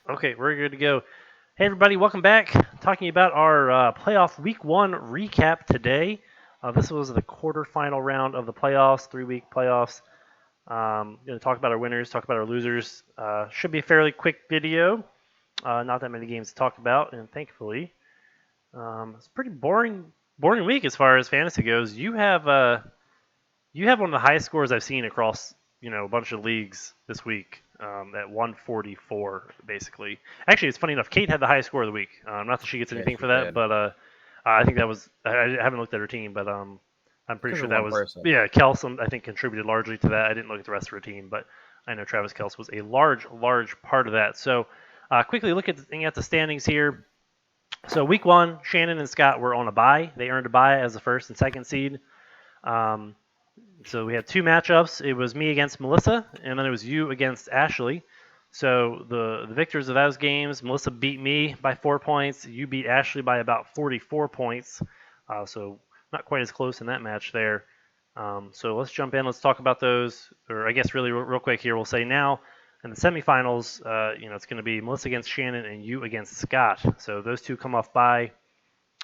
Okay, we're good to go. Hey, everybody, welcome back. Talking about our playoff week one recap today. This was the quarterfinal round of the playoffs, 3 week playoffs. Going to talk about our winners, talk about our losers. Should be a fairly quick video. Not that many games to talk about, and thankfully, it's a pretty boring week as far as fantasy goes. You have one of the highest scores I've seen across a bunch of leagues this week at 144 basically. Actually, it's funny enough. Kate had the highest score of the week. Not that she gets Yeah, anything she for that, did. but I think that was. I haven't looked at her team, but I'm pretty Because sure of that one was. person. Yeah, Kels I think contributed largely to that. I didn't look at the rest of her team, but I know Travis Kels was a large part of that. So quickly looking at the standings here. So week one, Shannon and Scott were on a bye. They earned a bye as the first and second seed. Um, so we had two matchups. It was me against Melissa, and then it was you against Ashley. So the victors of those games, Melissa beat me by 4 points. You beat Ashley by about 44 points. So not quite as close in that match there. So let's jump in. Let's talk about those. Or I guess really real quick here, we'll say now in the semifinals, it's going to be Melissa against Shannon and you against Scott. So those two come off bye,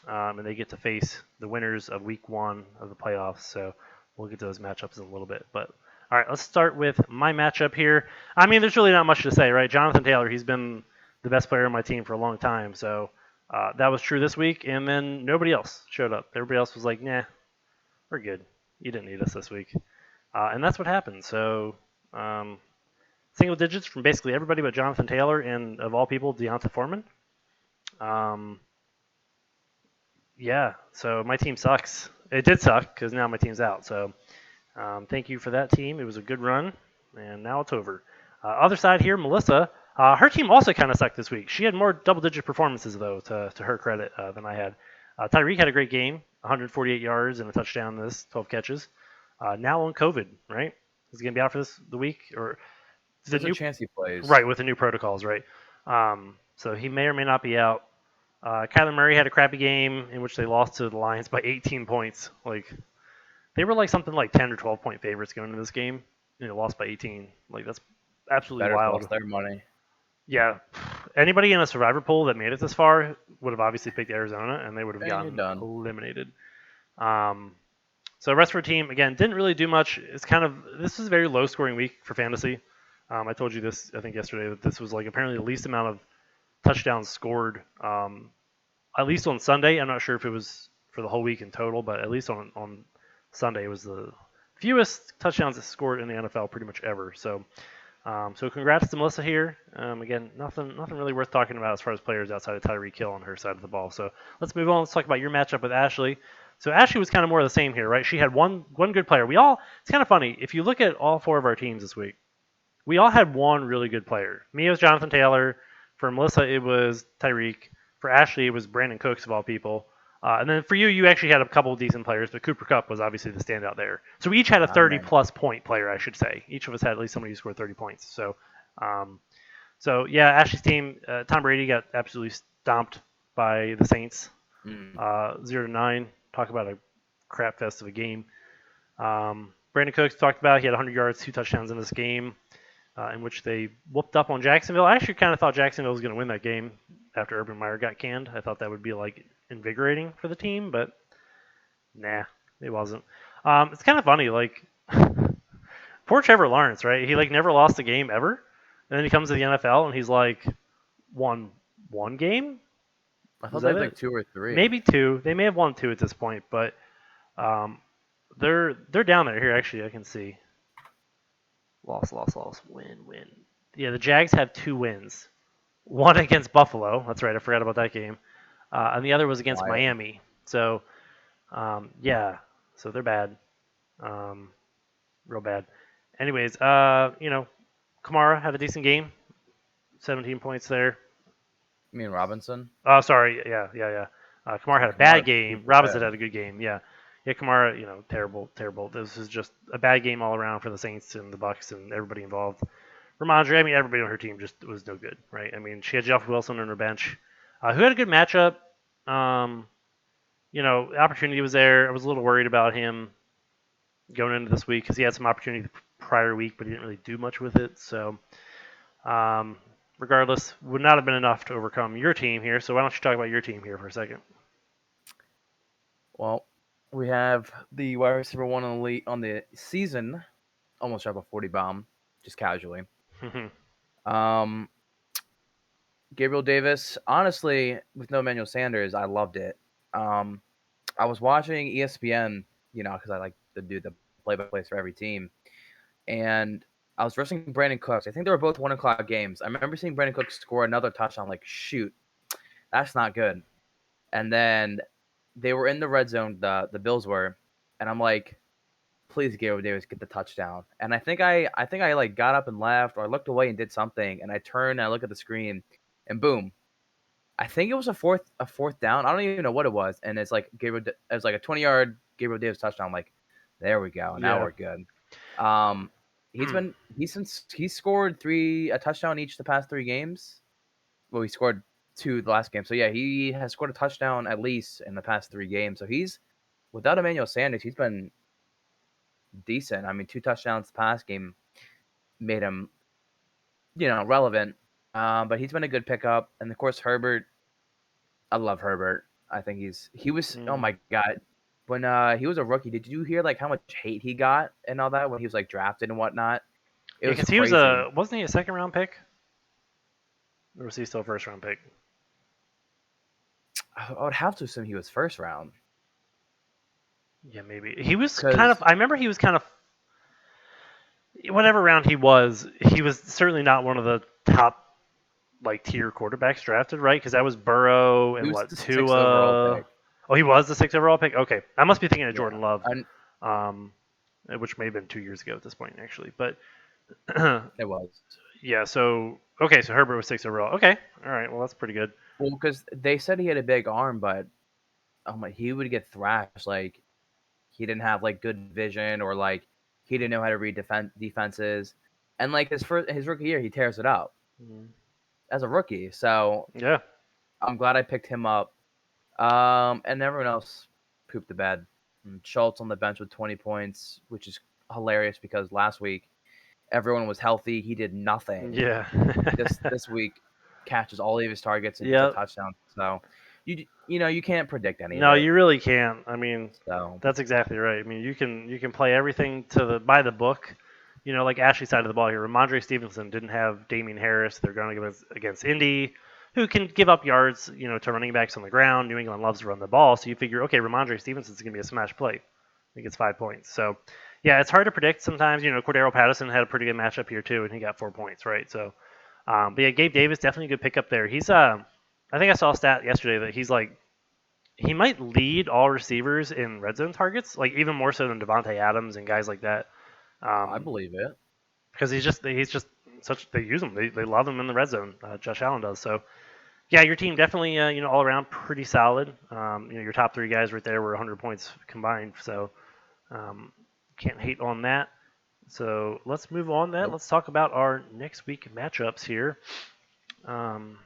and they get to face the winners of week one of the playoffs. So we'll get to those matchups in a little bit. But all right, let's start with my matchup here. I mean, there's really not much to say, right? Jonathan Taylor, he's been the best player on my team for a long time. So that was true this week. And then nobody else showed up. Everybody else was like, nah, we're good. You didn't need us this week. And that's what happened. So um, single digits from basically everybody but Jonathan Taylor and, of all people, Deonta Foreman. Um, yeah, so my team sucks. It did suck because now my team's out. So thank you for that, team. It was a good run, and now it's over. Other side here, Melissa. Her team also kind of sucked this week. She had more double-digit performances, though, to her credit, than I had. Tyreek had a great game, 148 yards and a touchdown. This 12 catches. Now on COVID, right? He's gonna be out for the week or the There's a new chance he plays. right with the new protocols, right? So he may or may not be out. Kyler Murray had a crappy game in which they lost to the Lions by 18 points. Like they were like something like 10 or 12 point favorites going into this game. Lost by 18. Like that's absolutely Bettors wild. lost their money. Yeah, anybody in a survivor pool that made it this far would have obviously picked Arizona, and they would have And you're gotten done. eliminated. Um, so the rest of our team again didn't really do much. It's kind of this was a very low scoring week for fantasy. I told you this I think yesterday that this was like apparently the least amount of touchdowns scored at least on Sunday. I'm not sure if it was for the whole week in total, but at least on Sunday it was the fewest touchdowns scored in the NFL pretty much ever. So congrats to Melissa here. Again, nothing really worth talking about as far as players outside of Tyreek Hill on her side of the ball. So let's move on. Let's talk about your matchup with Ashley. So Ashley was kind of more of the same here, right? She had one good player. It's kind of funny if you look at all four of our teams this week. We all had one really good player. Me, it was Jonathan Taylor. For Melissa, it was Tyreek. For Ashley, it was Brandon Cooks of all people. And then for you, you actually had a couple of decent players, but Cooper Kupp was obviously the standout there. So we each had a Not 30 many. plus point player, I should say. Each of us had at least somebody who scored 30 points. Um, so yeah, Ashley's team, Tom Brady got absolutely stomped by the Saints, Mm. 0-9. Talk about a crap fest of a game. Brandon Cooks talked about he had 100 yards, 2 touchdowns in this game in which they whooped up on Jacksonville. I actually kind of thought Jacksonville was going to win that game after Urban Meyer got canned. I thought that would be like invigorating for the team, but nah, it wasn't. It's kind of funny, like poor Trevor Lawrence, right? He like never lost a game ever, and then he comes to the NFL and he's like won one game. I Was thought they that had like it? two or three. Maybe two. They may have won two at this point, but um, they're down there. Here, actually, I can see. Loss. Win. Yeah, the Jags have 2 wins. One against Buffalo. That's right. I forgot about that game. And the other was against Wild. Miami. So, yeah. So they're bad. Um, real bad. Anyways, Kamara had a decent game. 17 points there. You mean Robinson? Oh, sorry. Yeah. Kamara had a bad Kamara's game. super Robinson bad. had a good game. Yeah. Yeah, Kamara, terrible. This is just a bad game all around for the Saints and the Bucks and everybody involved. Ramondre, I mean, everybody on her team just was no good, right? I mean, she had Jeff Wilson on her bench, who had a good matchup. Um, opportunity was there. I was a little worried about him going into this week because he had some opportunity the prior week, but he didn't really do much with it. So, um, regardless, would not have been enough to overcome your team here. So why don't you talk about your team here for a second? Well, we have the wide receiver one on the season, almost dropped a 40 bomb, just casually. Um, Gabriel Davis, honestly, with no Emmanuel Sanders, I loved it. Um, I was watching ESPN, because I like to do the play-by-play for every team, and I was versing Brandon Cooks. I think they were both 1 o'clock games. I remember seeing Brandon Cooks score another touchdown. Like, shoot, that's not good. And then they were in the red zone. The Bills were, and I'm like, please, Gabriel Davis, get the touchdown. And I think I like got up and left, or I looked away and did something, and I turned and I look at the screen, and boom, I think it was a fourth down. I don't even know what it was, and it's like it's like a 20-yard Gabriel Davis touchdown. I'm like, there we go, now Yeah. we're good. Um, he's scored a touchdown each the past 3 games. Well, he scored 2 the last game, so yeah, he has scored a touchdown at least in the past 3 games. So he's without Emmanuel Sanders, he's been decent. I mean, 2 touchdowns the past game made him relevant. But he's been a good pickup, and of course Herbert. I love Herbert. I think he was oh my god. When he was a rookie, did you hear like how much hate he got and all that when he was like drafted and whatnot? It Yeah, was because he was crazy. wasn't he a second round pick? Or was he still a first round pick? I would have to assume he was first round Yeah, maybe. He was kind of because I remember he was kind of whatever round he was certainly not one of the top like tier quarterbacks drafted, right? Because that was Burrow he and was what the sixth overall Tua. pick. Oh, he was the sixth overall pick. Okay, I must be thinking of Yeah, Jordan Love, and um, which may have been 2 years ago at this point actually. But it was yeah, so okay, so Herbert was sixth overall. Okay, all right, well that's pretty good. well because they said he had a big arm, but he would get thrashed. Like he didn't have like good vision or like he didn't know how to read defenses. And like his rookie year, he tears it up as a rookie. So Yeah, I'm glad I picked him up. And everyone else pooped the bed. And Schultz on the bench with 20 points, which is hilarious because last week everyone was healthy. He did nothing. yeah, This week catches all of his targets and hits a yeah. touchdown. So you can't predict any of No, it. you really can't. I mean, So that's exactly right. I mean, you can play everything to the by the book. Like Ashley's side of the ball here. Ramondre Stevenson didn't have Damian Harris. They're going against Indy, who can give up yards, to running backs on the ground. New England loves to run the ball, so you figure, okay, Ramondre Stevenson's going to be a smash play. He gets 5 points. So, yeah, it's hard to predict sometimes. Cordero Patterson had a pretty good matchup here too, and he got 4 points, right? So, but yeah, Gabe Davis definitely a good pickup there. He's I think I saw a stat yesterday that he's like he might lead all receivers in red zone targets, like even more so than Devontae Adams and guys like that. I Um, believe it. because he's just such they use him. They love him in the red zone. Josh Allen does. So yeah, your team definitely all around pretty solid. Your top 3 guys right there were 100 points combined. So um, can't hate on that. So let's move on. Nope. Let's talk about our next week matchups here. Um,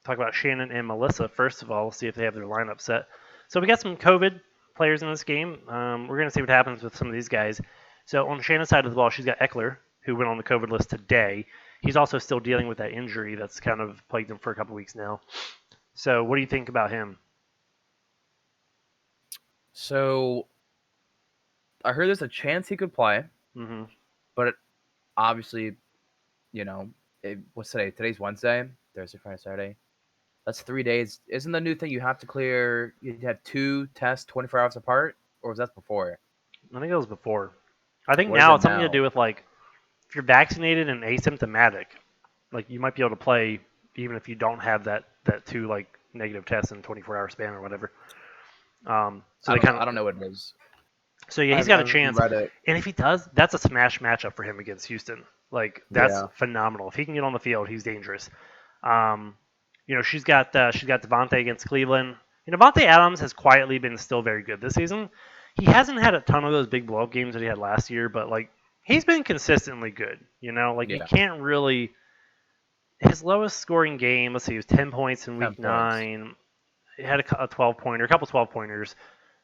talk about Shannon and Melissa first of all. We'll see if they have their lineup set. So we got some COVID players in this game. We're going to see what happens with some of these guys. So on Shannon's side of the ball, she's got Eckler, who went on the COVID list today. He's also still dealing with that injury that's kind of plagued him for a couple weeks now. So what do you think about him? So I heard there's a chance he could play, Mm-hmm. but obviously, what's today? Today's Wednesday, Thursday, Friday, Saturday. That's 3 days. Isn't the new thing you have to clear? You have 2 tests 24 hours apart, or was that before? I think it was before. I think What is now it it's something to now? do with like if you're vaccinated and asymptomatic, like you might be able to play even if you don't have that 2 like negative tests in 24-hour span or whatever. So I they don't know. kind of I don't know what it is. so yeah, I he's haven't, got I a haven't chance, read it. and if he does, that's a smash matchup for him against Houston. Like that's Yeah. phenomenal. If he can get on the field, he's dangerous. Um, she's got Devontae against Cleveland. Devontae Adams has quietly been still very good this season. He hasn't had a ton of those big blow up games that he had last year, but like he's been consistently good. Like you Yeah. can't really his lowest scoring game. Let's see, he was 10 points in 10 week points. 9. He had a 12 pointer, a couple 12 pointers.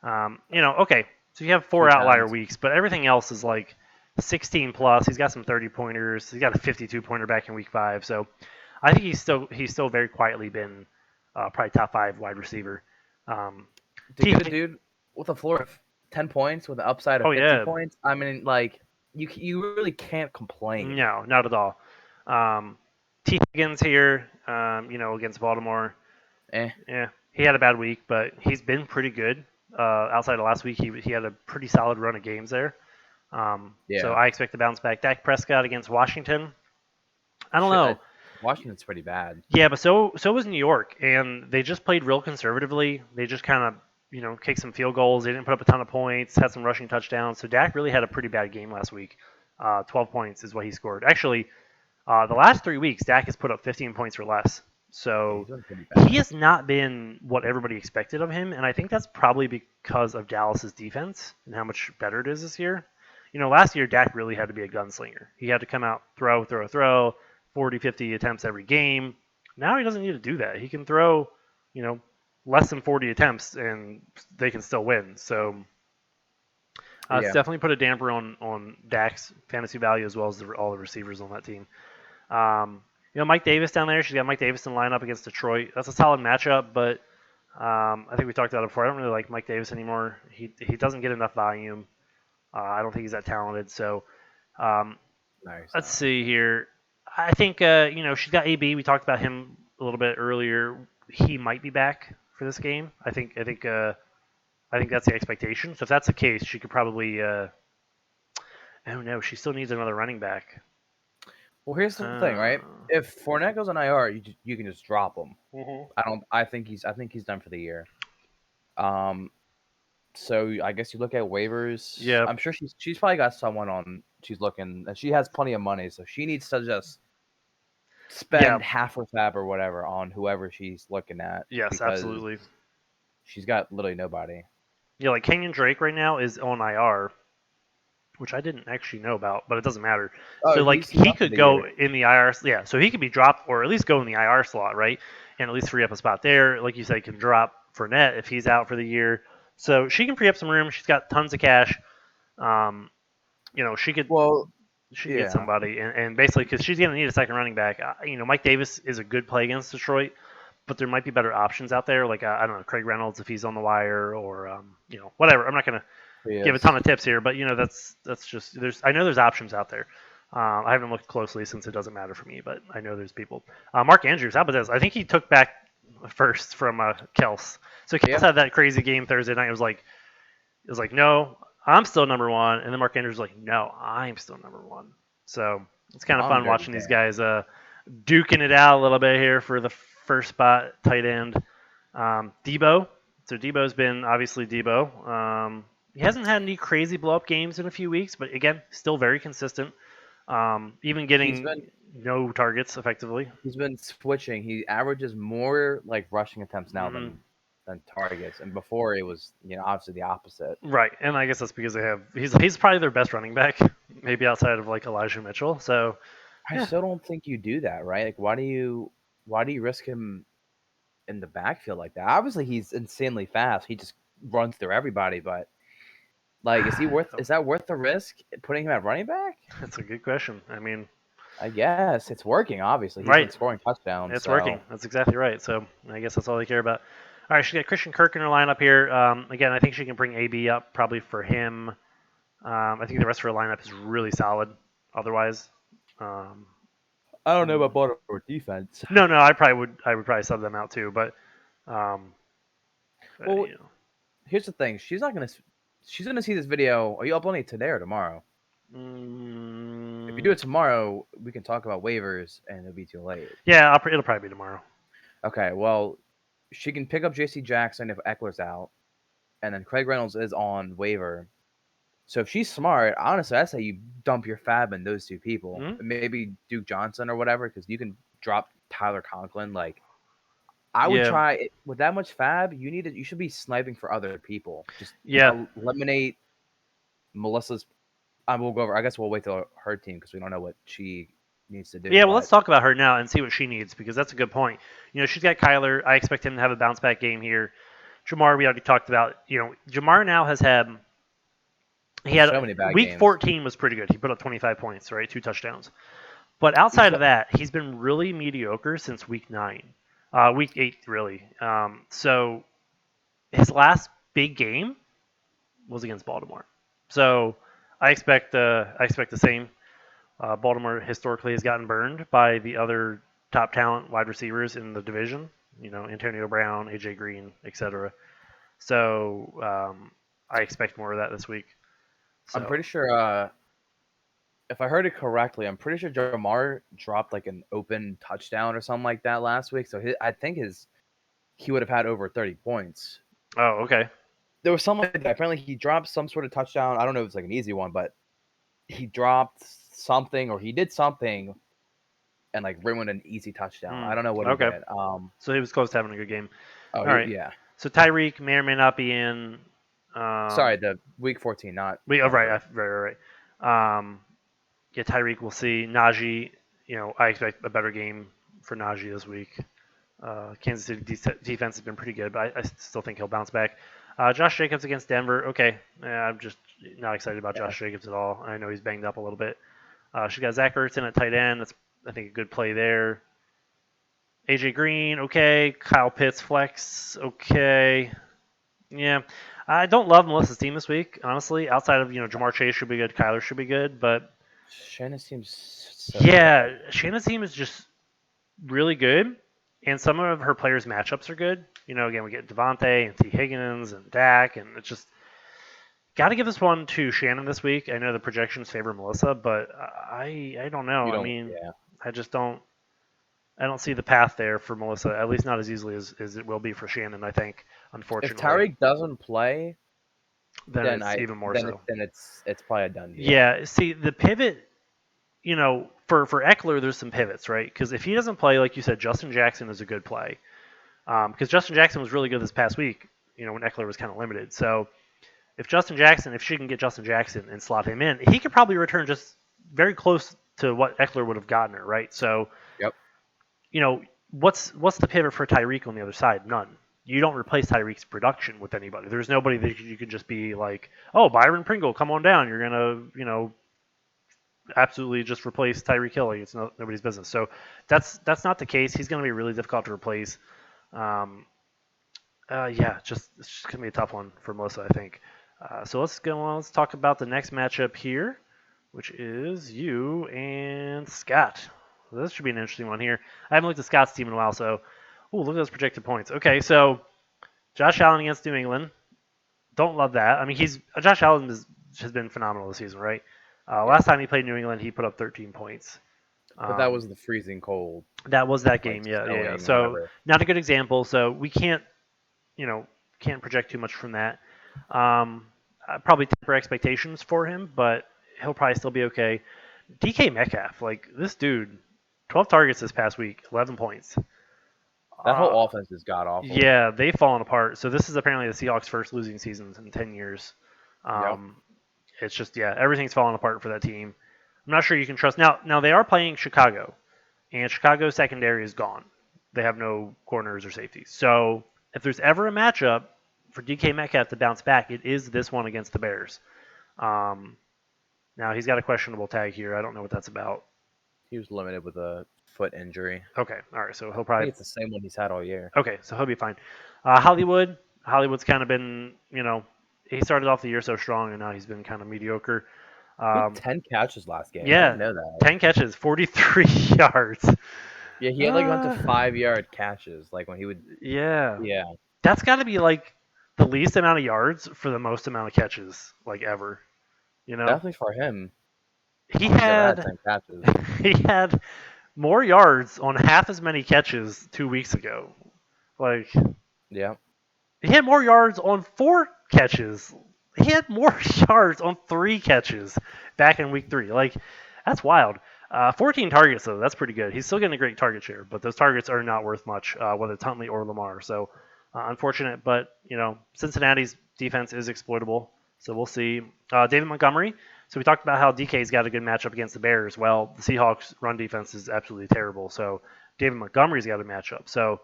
Okay, so you have Two 4 outlier tens. weeks, but everything else is like 16 plus. He's got some 30 pointers. He's got a 52 pointer back in week 5. So I think he's still very quietly been probably top 5 wide receiver. Um, To get a dude with a floor of 10 points with an upside of oh 50 yeah, points, I mean, like, you really can't complain. no, not at all. T Higgins here, against Baltimore. Eh, Yeah, he had a bad week, but he's been pretty good. Outside of last week, he had a pretty solid run of games there. So yeah. I expect to bounce back. Dak Prescott against Washington. I don't know. Washington's pretty bad. Yeah, but so was New York, and they just played real conservatively. They just kind of kicked some field goals. They didn't put up a ton of points. Had some rushing touchdowns. So Dak really had a pretty bad game last week. 12 points is what he scored. Actually, the last 3 weeks, Dak has put up 15 points or less. Yeah, So he's doing pretty he bad. has not been what everybody expected of him, and I think that's probably because of Dallas's defense and how much better it is this year. Last year Dak really had to be a gunslinger. He had to come out, throw, 40, 50 attempts every game. Now he doesn't need to do that. He can throw, you know, less than 40 attempts and they can still win. So it's Yeah. definitely put a damper on Dak's fantasy value as well as all the receivers on that team. Mike Davis down there. She's got Mike Davis in the lineup against Detroit. That's a solid matchup, but I think we talked about it before. I don't really like Mike Davis anymore. He doesn't get enough volume. I don't think he's that talented. So um, Nice. let's see here. I think she's got AB. We talked about him a little bit earlier. He might be back for this game. I think that's the expectation. So if that's the case, she could probably. Oh no, she still needs another running back. Well, here's the thing, right? If Fournette goes on IR, you can just drop him. Mm-hmm. I think he's done for the year. So I guess you look at waivers. Yeah. I'm sure she's probably got someone on. She's looking, and she has plenty of money, so she needs to just spend half her fab or whatever on whoever she's looking at. Yes, absolutely. She's got literally nobody. Yeah, like Kenyon Drake right now is on IR, which I didn't actually know about, but it doesn't matter. Oh, so like he's he up for could the go year. in the IR. Yeah, so he could be dropped or at least go in the IR slot, right? And at least free up a spot there. Like you said, can drop Fournette if he's out for the year. So she can free up some room. She's got tons of cash. She could Well, get somebody, and basically because she's gonna need a second running back. Mike Davis is a good play against Detroit, but there might be better options out there. Like I don't know, Craig Reynolds if he's on the wire, or whatever. I'm not gonna give a ton of tips here, but that's just I know there's options out there. I haven't looked closely since it doesn't matter for me, but I know there's people. Mark Andrews, how about this? I think he took back first from Kels. So Kels had that crazy game Thursday night. It was like no, I'm still number one, and then Mark Andrews was like, no, I'm still number one. So it's kind of fun watching these guys duking it out a little bit here for the first spot, tight end. Debo. So Debo's been obviously Debo. He hasn't had any crazy blow up games in a few weeks, but again, still very consistent. Even getting no targets effectively. He's been switching. He averages more like rushing attempts now than targets, and before it was obviously the opposite. Right, and I guess that's because he's probably their best running back, maybe outside of like Elijah Mitchell. So I still don't think you do that, right? Like, why do you risk him in the backfield like that? Obviously, he's insanely fast. He just runs through everybody, but like, is that worth the risk putting him at running back? That's a good question. I mean, I guess it's working. Obviously, he's been scoring touchdowns. It's working. That's exactly right. So I guess that's all they care about. All right, she's got Christian Kirk in her lineup here. Again, I think she can bring AB up probably for him. I think the rest of her lineup is really solid. Otherwise, I don't know about Baltimore defense. No, I would probably sub them out too. But here's the thing: she's gonna see this video. Are you uploading it today or tomorrow? If you do it tomorrow, we can talk about waivers, and it'll be too late. Yeah, it'll probably be tomorrow. Okay, well, she can pick up J.C. Jackson if Eckler's out, and then Craig Reynolds is on waiver. So if she's smart, honestly, I say you dump your fab in those two people. Mm-hmm. Maybe Duke Johnson or whatever, because you can drop Tyler Conklin. Like, I would try with that much fab. You should be sniping for other people. Just eliminate Melissa's. We'll go over. I guess we'll wait till her team because we don't know what she needs to do. Yeah, well, let's talk about her now and see what she needs because that's a good point. She's got Kyler. I expect him to have a bounce back game here. Jamar, we already talked about. Jamar now has had. He had so many bad week games. 14 was pretty good. He put up 25 points, right? 2 touchdowns. But outside of that, he's been really mediocre since week 8 really. So his last big game was against Baltimore. So I expect the same. Baltimore historically has gotten burned by the other top talent wide receivers in the division. Antonio Brown, AJ Green, etc. So I expect more of that this week. So, I'm pretty sure. If I heard it correctly, I'm pretty sure Jamar dropped like an open touchdown or something like that last week. So I think he would have had over 30 points. Oh, okay. There was something like that. Apparently, he dropped some sort of touchdown. I don't know if it's like an easy one, but he dropped something or he did something and like ruined an easy touchdown. I don't know what he Okay. did. So he was close to having a good game. Oh, All right. yeah. So Tyreek may or may not be in. Sorry, the week 14, not. Right. Yeah, Tyreek. We'll see. Najee. I expect a better game for Najee this week. Kansas City defense has been pretty good, but I still think he'll bounce back. Josh Jacobs against Denver. Okay, I'm just not excited about Josh Jacobs at all. I know he's banged up a little bit. She got Zach Ertz in at tight end. That's, I think, a good play there. AJ Green, okay. Kyle Pitts, flex, okay. Yeah, I don't love Melissa's team this week, honestly. Outside of Jamar Chase should be good, Kyler should be good, but Shannon seems so yeah, Shannon's team is just really good, and some of her players' matchups are good. Again, we get Devontae and T. Higgins and Dak, and it's just got to give this one to Shannon this week. I know the projections favor Melissa, but I don't know. I mean, I just don't. I don't see the path there for Melissa, at least not as easily as it will be for Shannon, I think, unfortunately. If Tyreek doesn't play, then it's even more so. Then it's probably a done deal. Yeah, see, the pivot, for Eckler, there's some pivots, right? Because if he doesn't play, like you said, Justin Jackson is a good play. Because Justin Jackson was really good this past week, when Eckler was kind of limited. So if she can get Justin Jackson and slot him in, he could probably return just very close to what Eckler would have gotten her, right? So, yep. What's the pivot for Tyreek on the other side? None. You don't replace Tyreek's production with anybody. There's nobody that you could just be like, oh, Byron Pringle, come on down. You're gonna, absolutely just replace Tyreek Hill. It's nobody's business. So that's not the case. He's gonna be really difficult to replace. It's just gonna be a tough one for Melissa, I think. So let's go on. Let's talk about the next matchup here, which is you and Scott. So this should be an interesting one here. I haven't looked at Scott's team in a while, so look at those projected points. Okay, so Josh Allen against New England. Don't love that. I mean, Josh Allen has been phenomenal this season, right? Last time he played New England, he put up 13 points. But that was the freezing cold. That was that game, yeah. So not a good example. So we can't project too much from that. Probably temper expectations for him, but he'll probably still be okay. DK Metcalf, like this dude, 12 targets this past week, 11 points. That whole offense is god awful. Yeah, they've fallen apart. So this is apparently the Seahawks' first losing season in 10 years. It's just, everything's falling apart for that team. I'm not sure you can trust. Now they are playing Chicago, and Chicago's secondary is gone. They have no corners or safeties. So if there's ever a matchup for DK Metcalf to bounce back, it is this one against the Bears. Now he's got a questionable tag here. I don't know what that's about. He was limited with a foot injury. Okay, all right. So he'll probably. I think it's the same one he's had all year. Okay, so he'll be fine. Hollywood's kind of been, he started off the year so strong, and now he's been kind of mediocre. 10 catches last game. Yeah, I didn't know that. 10 catches, 43 yards. Yeah, he had went to 5-yard catches, like when he would. Yeah. Yeah. That's got to be like the least amount of yards for the most amount of catches, like ever. Definitely for him. He had 10 catches. He had more yards on half as many catches 2 weeks ago. Like. Yeah. He had more yards on 4 catches. He had more yards on 3 catches back in week 3. Like, that's wild. 14 targets, though. That's pretty good. He's still getting a great target share, but those targets are not worth much, whether it's Huntley or Lamar. So, unfortunate, but, Cincinnati's defense is exploitable. So, we'll see. David Montgomery. So, we talked about how DK's got a good matchup against the Bears. Well, the Seahawks' run defense is absolutely terrible. So, David Montgomery's got a matchup. So,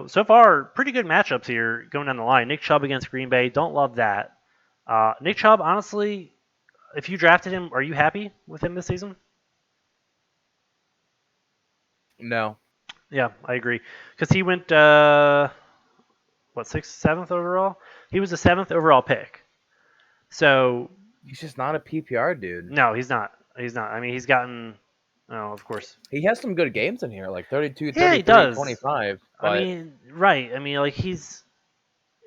so far, pretty good matchups here going down the line. Nick Chubb against Green Bay. Don't love that. Nick Chubb, honestly, if you drafted him, are you happy with him this season? No, Yeah, I agree. Because he went what sixth, seventh overall? He was the seventh overall pick. So he's just not a PPR dude. no, he's not. He's not. I mean, he's gotten. Oh, of course. He has some good games in here, like 32, Yeah, he 33, does. 25. I But mean, right. I mean, like he's.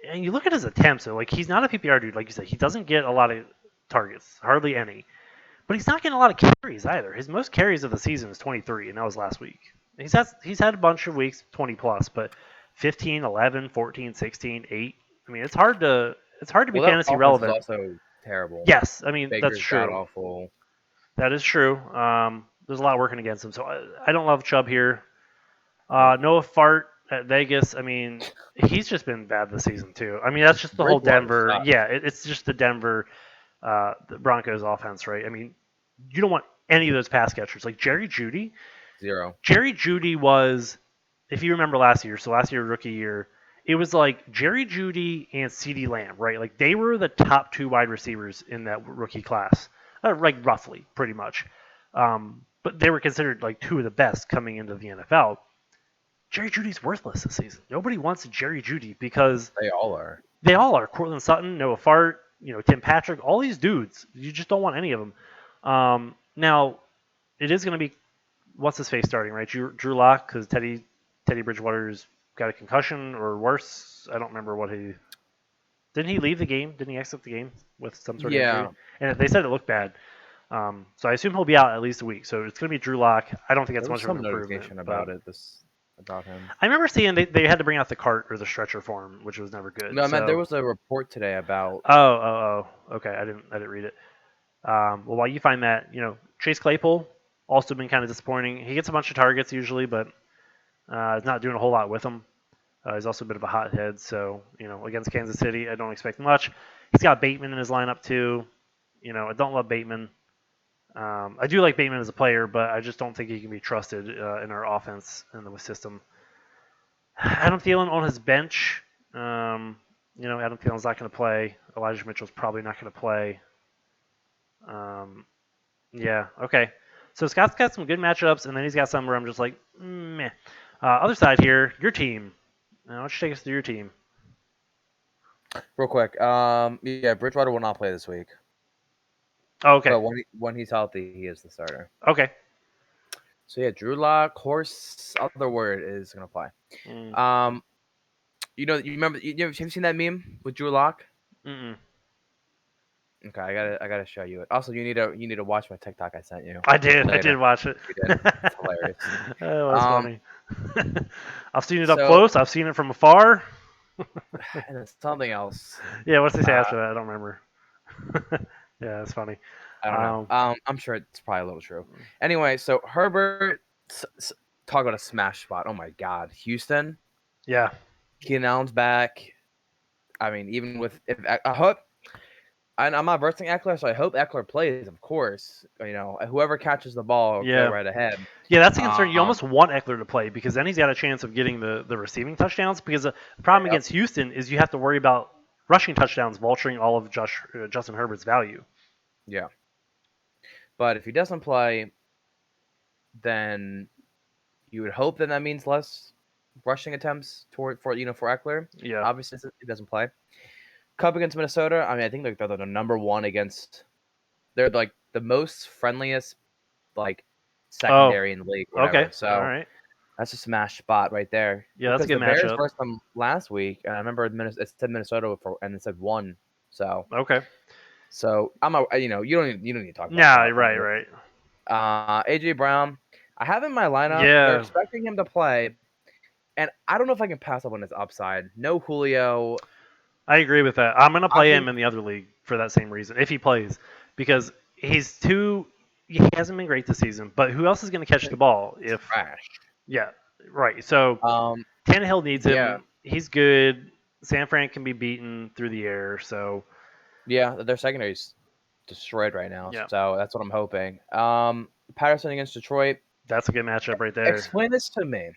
And you look at his attempts. So like he's not a PPR dude, like you said. He doesn't get a lot of targets, hardly any. But he's not getting a lot of carries either. His most carries of the season is 23, and that was last week. He's had a bunch of weeks 20 plus, but 15, 11, 14, 16, 8. I mean, it's hard to be well, that fantasy offense is relevant. also terrible. Yes, I mean that's Baker's god true. awful. That is true. There's a lot working against him, so I don't love Chubb here. Nope. Noah Fart at Vegas. I mean, he's just been bad this season too. I mean, that's just the whole Bridgewater Denver. sucks. Yeah, it's just the Denver the Broncos offense, right? I mean, you don't want any of those pass catchers like Jerry Jeudy. 0. Jerry Jeudy was, if you remember last year, so last year rookie year, it was like Jerry Jeudy and CeeDee Lamb, right? Like they were the top two wide receivers in that rookie class, like roughly, pretty much. But they were considered like two of the best coming into the NFL. Jerry Judy's worthless this season. Nobody wants Jerry Jeudy because They all are. they all are. Cortland Sutton, Noah Fart, Tim Patrick, all these dudes. You just don't want any of them. Now, it is going to be what's his face starting, right? Drew Lock, because Teddy Bridgewater's got a concussion or worse. I don't remember what he didn't he leave the game? Didn't he exit the game with some sort of Yeah, injury? And they said it looked bad. So I assume he'll be out at least a week. So it's going to be Drew Lock. I don't think that's there was much of an some improvement. notification But about it. About him. I remember seeing they had to bring out the cart or the stretcher for him, which was never good. No, I meant there So was a report today about. okay. I didn't read it. Well, while you find that, Chase Claypool also been kind of disappointing. He gets a bunch of targets usually, but is not doing a whole lot with them. He's also a bit of a hothead, so against Kansas City, I don't expect much. He's got Bateman in his lineup too. I don't love Bateman. I do like Bateman as a player, but I just don't think he can be trusted in our offense and the system. Adam Thielen on his bench. Adam Thielen's not going to play. Elijah Mitchell's probably not going to play. Yeah, okay. So Scott's got some good matchups, and then he's got some where I'm just like, meh. Other side here, your team. Why don't you take us through your team? Real quick. Yeah, Bridgewater will not play this week. Oh, okay. But when he's healthy, he is the starter. Okay. So yeah, Drew Lock, horse, other word is gonna play. Mm. You remember? Have you seen that meme with Drew Lock? Mm-mm. Okay, I gotta show you it. Also, you need to watch my TikTok I sent you. I did. I Later. did watch it. You did. It's hilarious. Oh, that's funny. I've seen it up So close. I've seen it from afar. and it's something else. Yeah, what's they say after that? I don't remember. Yeah, that's funny. I don't know. I'm sure it's probably a little true. Anyway, so Herbert, talk about a smash spot. Oh my God, Houston. Yeah. Keenan Allen's back. I mean, even with I hope. I'm not versing Eckler, so I hope Eckler plays. Of course, whoever catches the ball, Yeah. go right ahead. Yeah, that's the concern. You almost want Eckler to play because then he's got a chance of getting the receiving touchdowns. Because the problem against Houston is you have to worry about rushing touchdowns, vulturing all of Justin Herbert's value. Yeah. But if he doesn't play, then you would hope that means less rushing attempts for Eckler. Yeah. Obviously, he doesn't play. Cup against Minnesota. I mean, I think they're the number one against. They're like the most friendliest, secondary in the league. Whatever. Okay. So all right. that's a smash spot right there. Yeah, that's a good the Bears matchup. versed them last week, and I remember it said Minnesota and it said 1. So okay. So you don't need to talk about. Nah, right. AJ Brown, I have in my lineup. Yeah. They're expecting him to play, and I don't know if I can pass up on his upside. No Julio. I agree with that. I'm gonna play him in the other league for that same reason if he plays, because he hasn't been great this season. But who else is gonna catch the ball if? Trash. Yeah, right. So Tannehill needs him. Yeah. He's good. San Fran can be beaten through the air. So yeah, their secondary's destroyed right now. Yeah. So that's what I'm hoping. Patterson against Detroit. That's a good matchup right there. Explain this to me.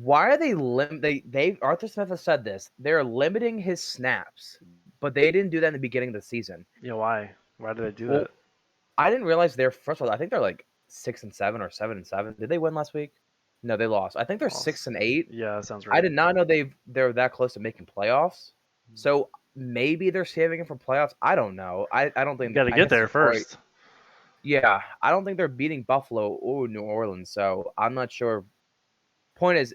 Why are they Arthur Smith has said this. They're limiting his snaps, but they didn't do that in the beginning of the season. Yeah, why? Why did they do that? I didn't realize first of all, I think they're like 6-7 or 7-7. Did they win last week? No, they lost. I think they're Loss. 6-8. Yeah, that sounds I right. did not know they're that close to making playoffs. So maybe they're saving it for playoffs. I don't know. I don't You think got to I get guess there Detroit. first. Yeah, I don't think they're beating Buffalo or New Orleans. So I'm not sure. Point is,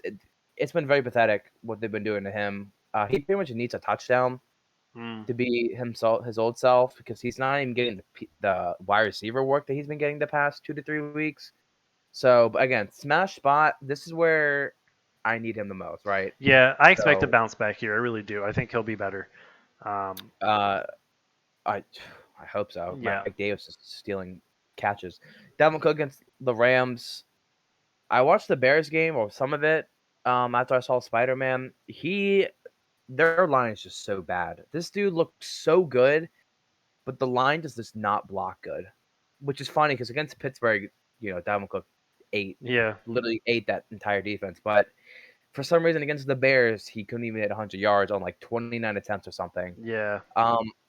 it's been very pathetic what they've been doing to him. He pretty much needs a touchdown Mm. to be himself, his old self, because he's not even getting the wide receiver work that he's been getting the past 2 to 3 weeks. So, but again, smash spot. This is where I need him the most, right? Yeah, I expect a So, bounce back here. I really do. I think he'll be better. Um, uh, I I hope so. yeah, Mike Davis is stealing catches. Dalvin Cook against the Rams. I watched the Bears game or some of it. After I saw Spider Man, their line is just so bad. This dude looks so good, but the line does not block good, which is funny because against Pittsburgh, Dalvin Cook yeah, literally ate that entire defense. But for some reason against the Bears, he couldn't even hit 100 yards on like 29 attempts or something. yeah.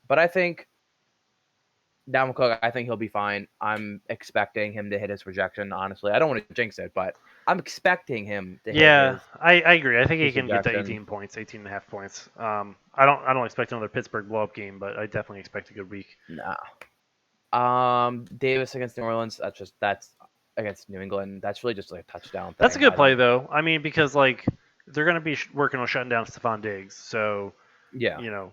But I think Dalvin Cook, I think he'll be fine. I'm expecting him to hit his projection. Honestly, I don't want to jinx it, but I'm expecting him to hit Yeah, I agree. I think he his can get to projection. 18 points, 18 and a half points. I don't expect another Pittsburgh blow up game, but I definitely expect a good week. Nah. Davis against New Orleans. That's against New England. That's really just like a touchdown That's a thing. good I play don't. though. I mean, because like they're going to be working on shutting down Stephon Diggs, so Yeah. you know,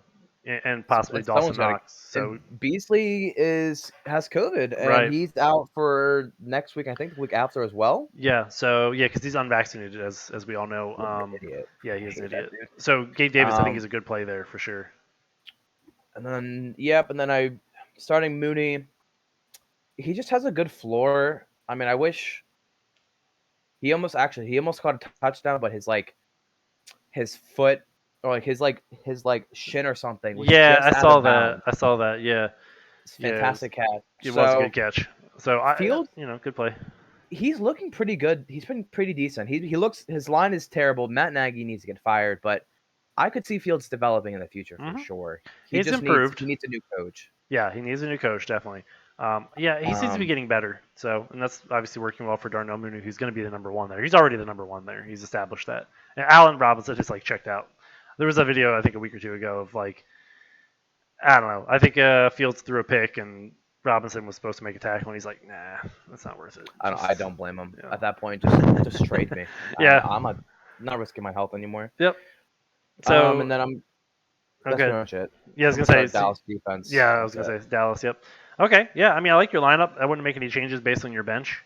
and possibly Dawson Someone's got to. Knox. And So Beasley has COVID and right, he's out for next week. I think the week after as well. yeah. So yeah, because he's unvaccinated, as we all know. What an idiot! Yeah, I he is an hate that idiot. dude. So Gabe Davis, I think, Um, is a good play there for sure. and then yep, and then I starting Mooney. He just has a good floor. I mean, I wish he almost caught a touchdown, but his foot or his shin or something was Yeah, just out of that. bounds. I saw that. Yeah, It's a yeah. fantastic catch. It was a good So catch. So Fields, good play. he's looking pretty good. He's been pretty decent. He looks his line is terrible. Matt Nagy needs to get fired, but I could see Fields developing in the future for Hmm. sure. He He's just needs improved. he needs a new coach. Yeah, he needs a new coach, definitely. Yeah, he seems to be Um, getting better. So, and that's obviously working well for Darnell Mooney, who's going to be the number one there. He's already the number one there. He's established that. And Allen Robinson just like checked out. There was a video I think a week or two ago of like I don't know. I think Fields threw a pick and Robinson was supposed to make a tackle, and he's like, "Nah, that's not worth it." I don't blame him. Yeah, At that point, just trade me. yeah, Not risking my health anymore. yep. And So then that's okay, pretty much it. yeah, I was I'm gonna gonna start say, Dallas defense. yeah, I was That's it. gonna say Dallas. Yep. Okay, yeah. I mean, I like your lineup. I wouldn't make any changes based on your bench.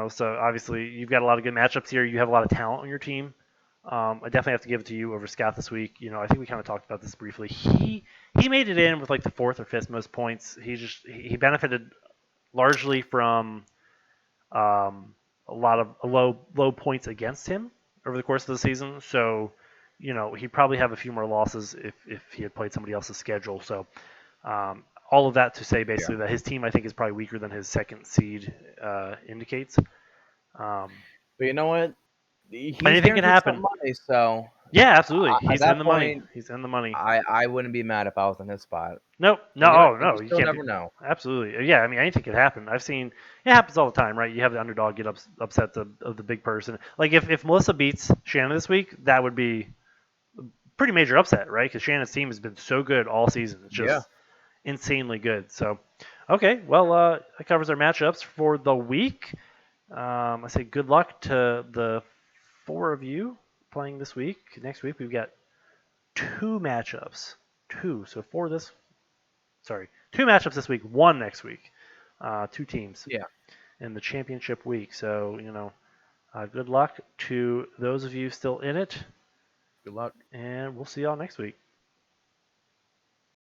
So obviously you've got a lot of good matchups here. You have a lot of talent on your team. I definitely have to give it to you over Scott this week. I think we kind of talked about this briefly. He made it in with like the fourth or fifth most points. He benefited largely from a lot of low points against him over the course of the season. So he'd probably have a few more losses if he had played somebody else's schedule. So all of that to say Yeah. basically that his team I think is probably weaker than his second seed indicates. Um, But you know what? He's Anything can guaranteed some happen. money, so Yeah, absolutely. at He's in that the money. point, He's in the money. I wouldn't be mad if I was in his spot. Nope. No. And Oh and you no. You still can't be. never know. Absolutely. Yeah. I mean, anything could happen. I've seen it happens all the time, right? You have the underdog get upset of the big person. Like if Melissa beats Shannon this week, that would be a pretty major upset, right? Because Shannon's team has been so good all season. It's Yeah. just insanely good. So, okay. Well, that covers our matchups for the week. I say good luck to the four of you playing this week. Next week we've got two matchups. Two. So for this, sorry, two matchups this week, one next week. Two teams Yeah. in the championship week. So, good luck to those of you still in it, Good luck. and we'll see y'all next week.